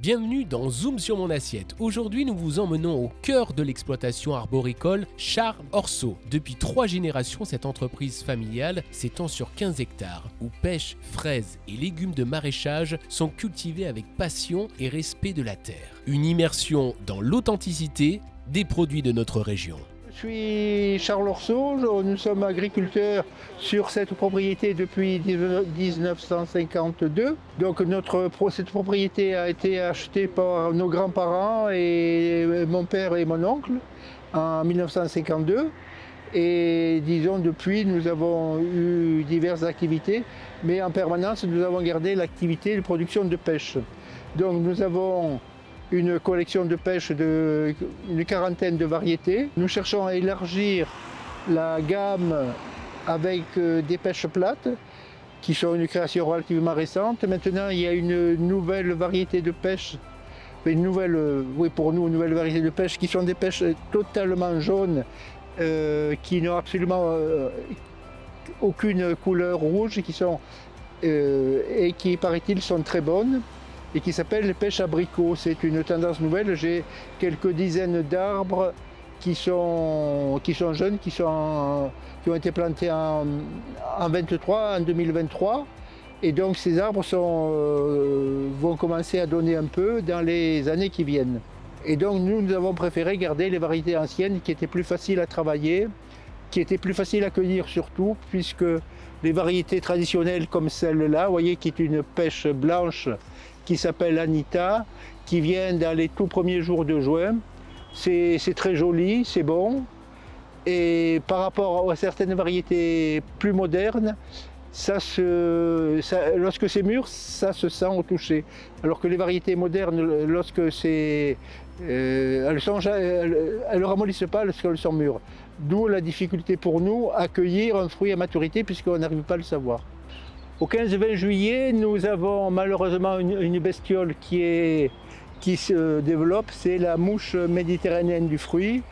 Bienvenue dans Zoom sur mon assiette. Aujourd'hui, nous vous emmenons au cœur de l'exploitation arboricole Charles Orceau. Depuis 3 générations, cette entreprise familiale s'étend sur 15 hectares où pêche, fraises et légumes de maraîchage sont cultivés avec passion et respect de la terre. Une immersion dans l'authenticité des produits de notre région. Je suis Charles Orceau, nous sommes agriculteurs sur cette propriété depuis 1952. Donc cette propriété a été achetée par nos grands-parents et mon père et mon oncle en 1952. Et disons depuis nous avons eu diverses activités, mais en permanence nous avons gardé l'activité de production de pêche. Donc nous avons une collection de pêche d'une quarantaine de variétés. Nous cherchons à élargir la gamme avec des pêches plates, qui sont une création relativement récente. Maintenant, il y a une nouvelle variété de pêche, pour nous, une nouvelle variété de pêche, qui sont des pêches totalement jaunes, qui n'ont absolument aucune couleur rouge, et qui, paraît-il, sont très bonnes, et qui s'appelle les pêches abricots. C'est une tendance nouvelle. J'ai quelques dizaines d'arbres qui sont jeunes, qui ont été plantés en 2023. Et donc ces arbres vont commencer à donner un peu dans les années qui viennent. Et donc nous avons préféré garder les variétés anciennes qui étaient plus faciles à travailler, qui étaient plus faciles à cueillir surtout, puisque les variétés traditionnelles comme celle-là, vous voyez, qui est une pêche blanche, qui s'appelle Anita, qui vient dans les tout premiers jours de juin. C'est très joli, c'est bon. Et par rapport à certaines variétés plus modernes, lorsque c'est mûr, ça se sent au toucher. Alors que les variétés modernes, lorsque elles ne ramollissent pas lorsqu'elles sont mûres. D'où la difficulté pour nous à cueillir un fruit à maturité, puisqu'on n'arrive pas à le savoir. Au 15-20 juillet, nous avons malheureusement une bestiole qui se développe, c'est la mouche méditerranéenne du fruit,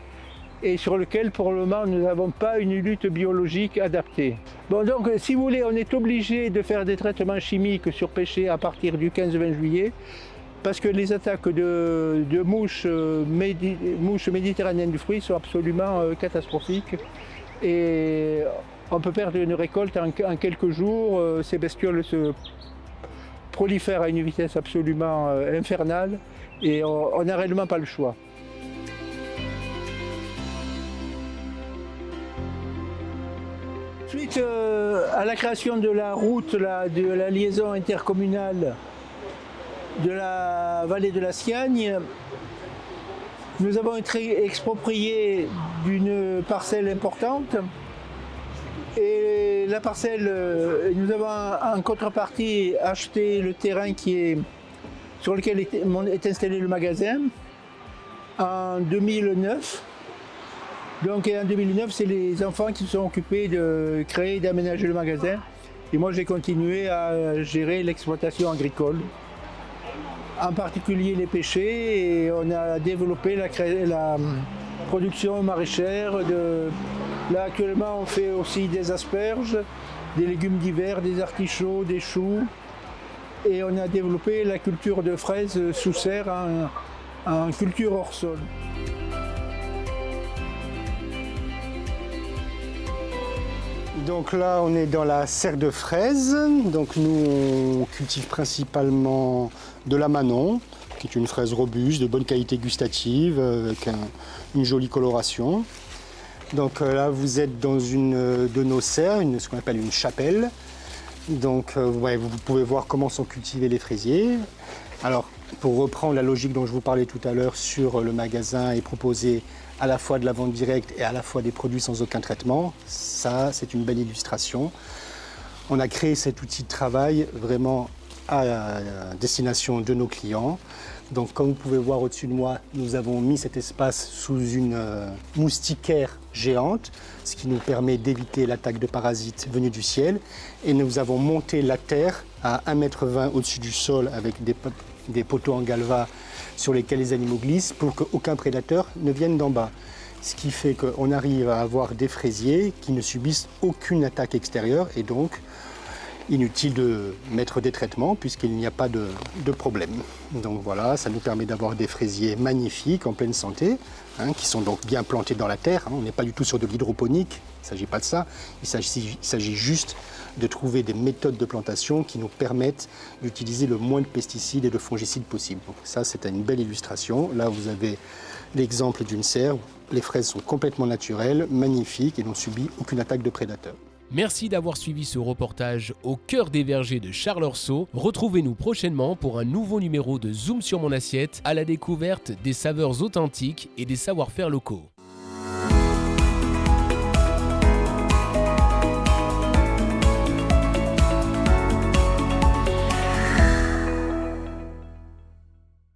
et sur lequel pour le moment nous n'avons pas une lutte biologique adaptée. Bon, donc si vous voulez, on est obligé de faire des traitements chimiques sur pêcher à partir du 15-20 juillet, parce que les attaques de mouches méditerranéennes du fruit sont absolument catastrophiques. Et on peut perdre une récolte en quelques jours. Ces bestioles se prolifèrent à une vitesse absolument infernale et on n'a réellement pas le choix. Suite à la création de la route, de la liaison intercommunale de la vallée de la Siagne, nous avons été expropriés d'une parcelle importante. Et la parcelle, nous avons en contrepartie acheté le terrain sur lequel est installé le magasin en 2009. Donc en 2009, c'est les enfants qui se sont occupés de créer et d'aménager le magasin. Et moi, j'ai continué à gérer l'exploitation agricole, en particulier les pêchers. Et on a développé la production maraîchère. Là, actuellement, on fait aussi des asperges, des légumes d'hiver, des artichauts, des choux. Et on a développé la culture de fraises sous serre en culture hors sol. Donc là, on est dans la serre de fraises. Donc nous, on cultive principalement de la Manon, qui est une fraise robuste, de bonne qualité gustative, avec une jolie coloration. Donc là, vous êtes dans une de nos serres, ce qu'on appelle une chapelle. Donc vous pouvez voir comment sont cultivés les fraisiers. Alors, pour reprendre la logique dont je vous parlais tout à l'heure sur le magasin et proposer à la fois de la vente directe et à la fois des produits sans aucun traitement, ça, c'est une belle illustration. On a créé cet outil de travail vraiment à destination de nos clients. Donc, comme vous pouvez voir au-dessus de moi, nous avons mis cet espace sous une moustiquaire géante, ce qui nous permet d'éviter l'attaque de parasites venus du ciel. Et nous avons monté la terre à 1,20 m au-dessus du sol avec des poteaux en galva sur lesquels les animaux glissent pour qu'aucun prédateur ne vienne d'en bas. Ce qui fait qu'on arrive à avoir des fraisiers qui ne subissent aucune attaque extérieure et donc inutile de mettre des traitements puisqu'il n'y a pas de problème. Donc voilà, ça nous permet d'avoir des fraisiers magnifiques, en pleine santé, qui sont donc bien plantés dans la terre. On n'est pas du tout sur de l'hydroponique, il ne s'agit pas de ça. Il s'agit juste de trouver des méthodes de plantation qui nous permettent d'utiliser le moins de pesticides et de fongicides possible. Donc ça, c'est une belle illustration. Là, vous avez l'exemple d'une serre où les fraises sont complètement naturelles, magnifiques et n'ont subi aucune attaque de prédateurs. Merci d'avoir suivi ce reportage au cœur des vergers de Charles Orceau. Retrouvez-nous prochainement pour un nouveau numéro de Zoom sur mon assiette à la découverte des saveurs authentiques et des savoir-faire locaux.